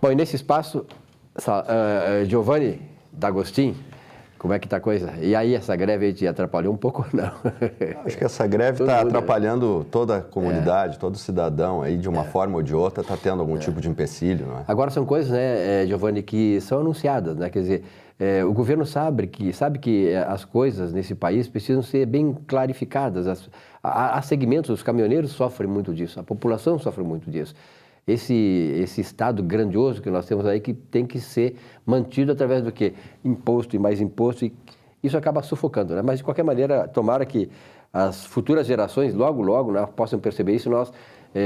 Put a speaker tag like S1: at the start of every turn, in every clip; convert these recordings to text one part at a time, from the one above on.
S1: Bom, e nesse espaço, Giovanni D'Agostin, como é que está a coisa? E aí, essa greve aí te atrapalhou um pouco ou não?
S2: Acho que essa greve está atrapalhando toda a comunidade, todo cidadão aí, de uma forma ou de outra, está tendo algum tipo de empecilho, não é?
S1: Agora, são coisas, né, Giovanni, que são anunciadas, né? Quer dizer, o governo sabe que as coisas nesse país precisam ser bem clarificadas. Há segmentos, os caminhoneiros sofrem muito disso, a população sofre muito disso. Esse estado grandioso que nós temos aí, que tem que ser mantido através do quê? Imposto e mais imposto, e isso acaba sufocando, né? Mas, de qualquer maneira, tomara que as futuras gerações, logo, logo, né, possam perceber isso, nós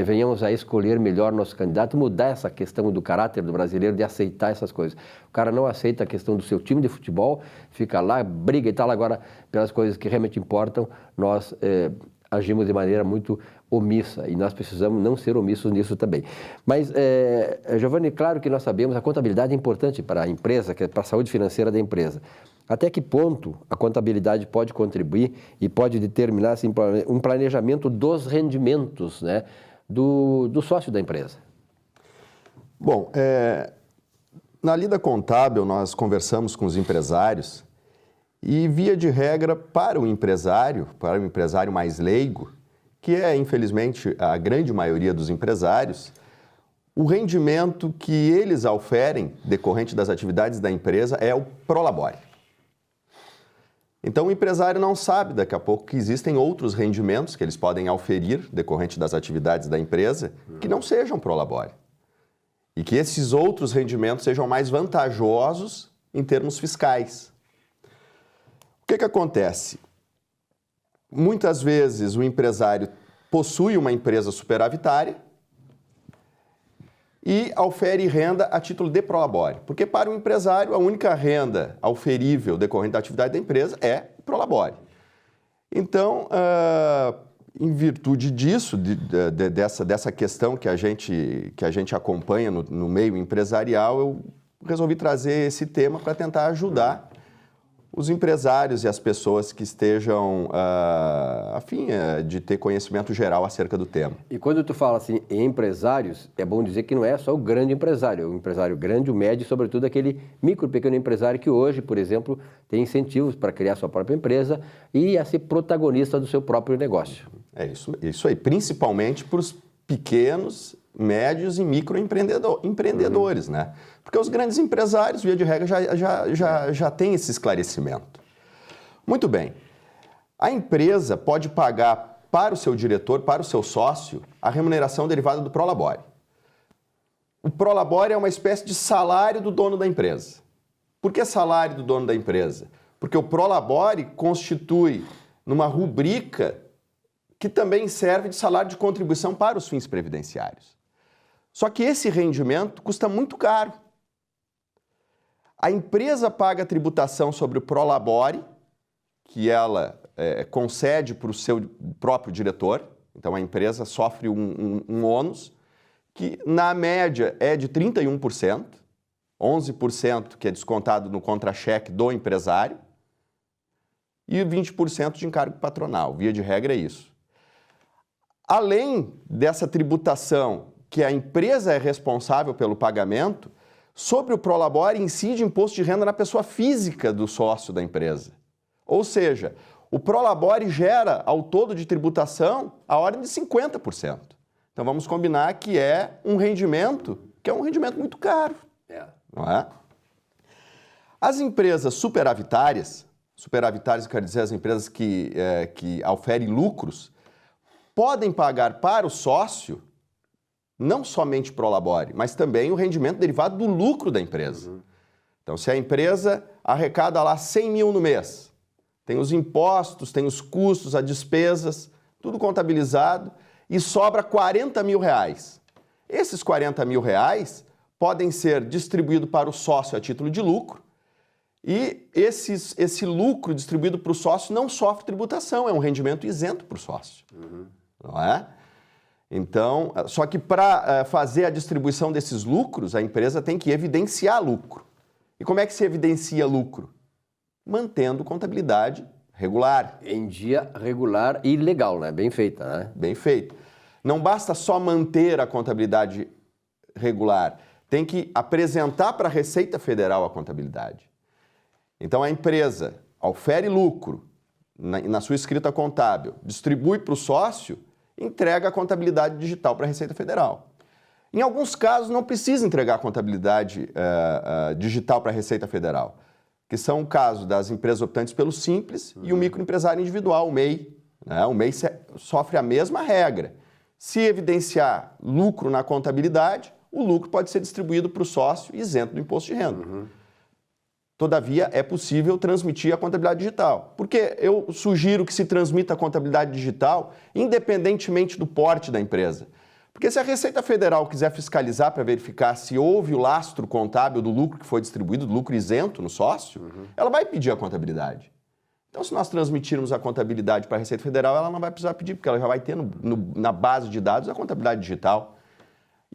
S1: venhamos a escolher melhor nosso candidato, mudar essa questão do caráter do brasileiro, de aceitar essas coisas. O cara não aceita a questão do seu time de futebol, fica lá, briga e tal. Agora, pelas coisas que realmente importam, nós agimos de maneira muito omissa, e nós precisamos não ser omissos nisso também. Mas, Giovanni, claro que nós sabemos, a contabilidade é importante para a empresa, para a saúde financeira da empresa. Até que ponto a contabilidade pode contribuir e pode determinar assim, um planejamento dos rendimentos, né, do sócio da empresa?
S2: Bom, na lida contábil nós conversamos com os empresários e, via de regra, para o empresário mais leigo, que é, infelizmente, a grande maioria dos empresários, o rendimento que eles auferem, decorrente das atividades da empresa, é o prolabore. Então, o empresário não sabe, daqui a pouco, que existem outros rendimentos que eles podem auferir, decorrente das atividades da empresa, que não sejam prolabore. E que esses outros rendimentos sejam mais vantajosos em termos fiscais. O que acontece? Muitas vezes o empresário possui uma empresa superavitária e aufere renda a título de prolabore. Porque para o empresário a única renda auferível decorrente da atividade da empresa é prolabore. Então, em virtude disso, dessa questão que a gente acompanha no meio empresarial, eu resolvi trazer esse tema para tentar ajudar os empresários e as pessoas que estejam a fim de ter conhecimento geral acerca do tema.
S1: E quando tu fala assim em empresários, é bom dizer que não é só o grande empresário, o empresário grande, o médio e, sobretudo, aquele micro, pequeno empresário que hoje, por exemplo, tem incentivos para criar sua própria empresa e a ser protagonista do seu próprio negócio.
S2: É isso aí, principalmente para os pequenos, médios e microempreendedores, né? Porque os grandes empresários, via de regra, já têm esse esclarecimento. Muito bem. A empresa pode pagar para o seu diretor, para o seu sócio, a remuneração derivada do prolabore. O prolabore é uma espécie de salário do dono da empresa. Por que salário do dono da empresa? Porque o prolabore constitui numa rubrica que também serve de salário de contribuição para os fins previdenciários. Só que esse rendimento custa muito caro. A empresa paga a tributação sobre o prolabore, que ela concede para o seu próprio diretor. Então, a empresa sofre um ônus, que na média é de 31%, 11% que é descontado no contra-cheque do empresário e 20% de encargo patronal. Via de regra é isso. Além dessa tributação, que a empresa é responsável pelo pagamento, sobre o prolabore incide imposto de renda na pessoa física do sócio da empresa. Ou seja, o prolabore gera ao todo de tributação a ordem de 50%. Então vamos combinar que é um rendimento muito caro. Não é? As empresas superavitárias eu quero dizer as empresas que auferem lucros, podem pagar para o sócio não somente prolabore, mas também o rendimento derivado do lucro da empresa. Então, se a empresa arrecada lá 100 mil no mês, tem os impostos, tem os custos, as despesas, tudo contabilizado, e sobra 40 mil reais. Esses 40 mil reais podem ser distribuídos para o sócio a título de lucro, e esse lucro distribuído para o sócio não sofre tributação, é um rendimento isento para o sócio. Não é? Então, só que para fazer a distribuição desses lucros, a empresa tem que evidenciar lucro. E como é que se evidencia lucro? Mantendo contabilidade regular.
S1: Em dia regular e legal, né? Bem feita, né?
S2: Bem feita. Não basta só manter a contabilidade regular, tem que apresentar para a Receita Federal a contabilidade. Então, a empresa ofere lucro na sua escrita contábil, distribui para o sócio, entrega a contabilidade digital para a Receita Federal. Em alguns casos, não precisa entregar a contabilidade digital para a Receita Federal, que são o caso das empresas optantes pelo Simples e o microempresário individual, o MEI. Né? O MEI sofre a mesma regra. Se evidenciar lucro na contabilidade, o lucro pode ser distribuído para o sócio isento do imposto de renda. Todavia, é possível transmitir a contabilidade digital. Porque eu sugiro que se transmita a contabilidade digital independentemente do porte da empresa. Porque se a Receita Federal quiser fiscalizar para verificar se houve o lastro contábil do lucro que foi distribuído, do lucro isento no sócio, ela vai pedir a contabilidade. Então, se nós transmitirmos a contabilidade para a Receita Federal, ela não vai precisar pedir, porque ela já vai ter na base de dados a contabilidade digital.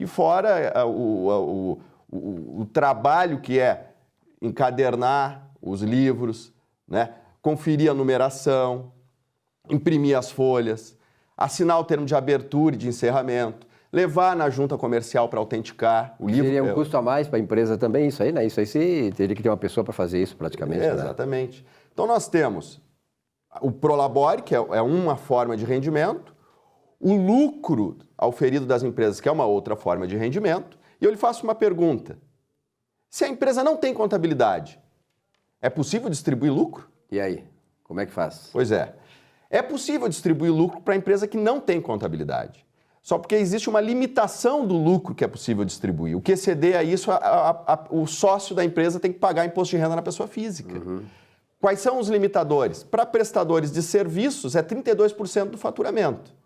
S2: E fora o trabalho que é encadernar os livros, né? Conferir a numeração, imprimir as folhas, assinar o termo de abertura e de encerramento, levar na junta comercial para autenticar o livro.
S1: Seria um custo a mais para a empresa também, isso aí, né? Isso aí você teria que ter uma pessoa para fazer isso praticamente. Né?
S2: Exatamente. Então nós temos o Prolabore, que é uma forma de rendimento, o lucro auferido das empresas, que é uma outra forma de rendimento, e eu lhe faço uma pergunta. Se a empresa não tem contabilidade, é possível distribuir lucro?
S1: E aí, como é que faz?
S2: Pois é. É possível distribuir lucro para a empresa que não tem contabilidade. Só porque existe uma limitação do lucro que é possível distribuir. O que exceder a isso, o sócio da empresa tem que pagar imposto de renda na pessoa física. Quais são os limitadores? Para prestadores de serviços, é 32% do faturamento.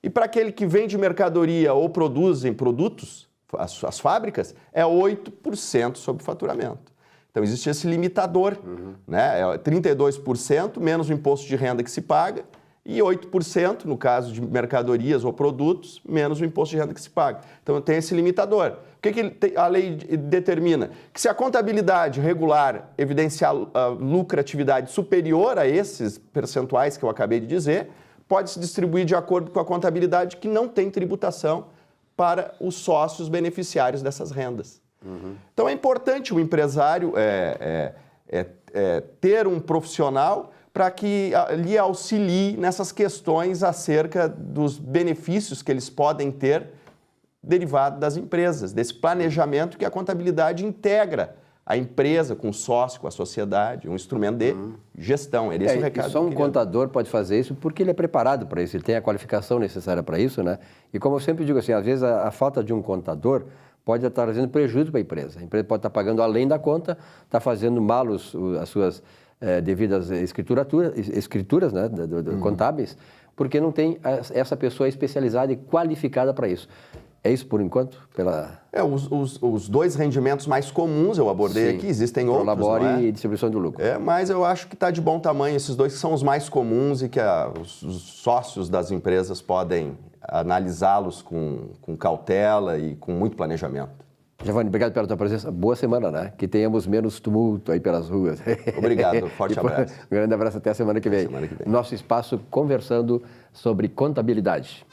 S2: E para aquele que vende mercadoria ou produzem produtos, as fábricas, é 8% sobre o faturamento. Então, existe esse limitador, né? É 32% menos o imposto de renda que se paga e 8%, no caso de mercadorias ou produtos, menos o imposto de renda que se paga. Então, tem esse limitador. O que a lei determina? Que se a contabilidade regular evidenciar lucratividade superior a esses percentuais que eu acabei de dizer, pode se distribuir de acordo com a contabilidade que não tem tributação para os sócios beneficiários dessas rendas. Então, é importante o empresário ter um profissional para que lhe auxilie nessas questões acerca dos benefícios que eles podem ter derivado das empresas, desse planejamento que a contabilidade integra a empresa com o sócio, com a sociedade, um instrumento de gestão. Esse é o recado.
S1: Só um contador pode fazer isso porque ele é preparado para isso, ele tem a qualificação necessária para isso, né? E como eu sempre digo assim, às vezes a falta de um contador pode estar trazendo prejuízo para a empresa. A empresa pode estar pagando além da conta, está fazendo mal as suas devidas escrituras né, contábeis, porque não tem essa pessoa especializada e qualificada para isso. É isso por enquanto?
S2: Os dois rendimentos mais comuns eu abordei aqui, existem outros,
S1: Prolabore e distribuição do lucro.
S2: Mas eu acho que está de bom tamanho esses dois que são os mais comuns e que os sócios das empresas podem analisá-los com cautela e com muito planejamento.
S1: Giovanni, obrigado pela tua presença. Boa semana, né? Que tenhamos menos tumulto aí pelas ruas.
S2: Obrigado, forte abraço.
S1: Um grande abraço, até a semana que vem. Nosso espaço conversando sobre contabilidade.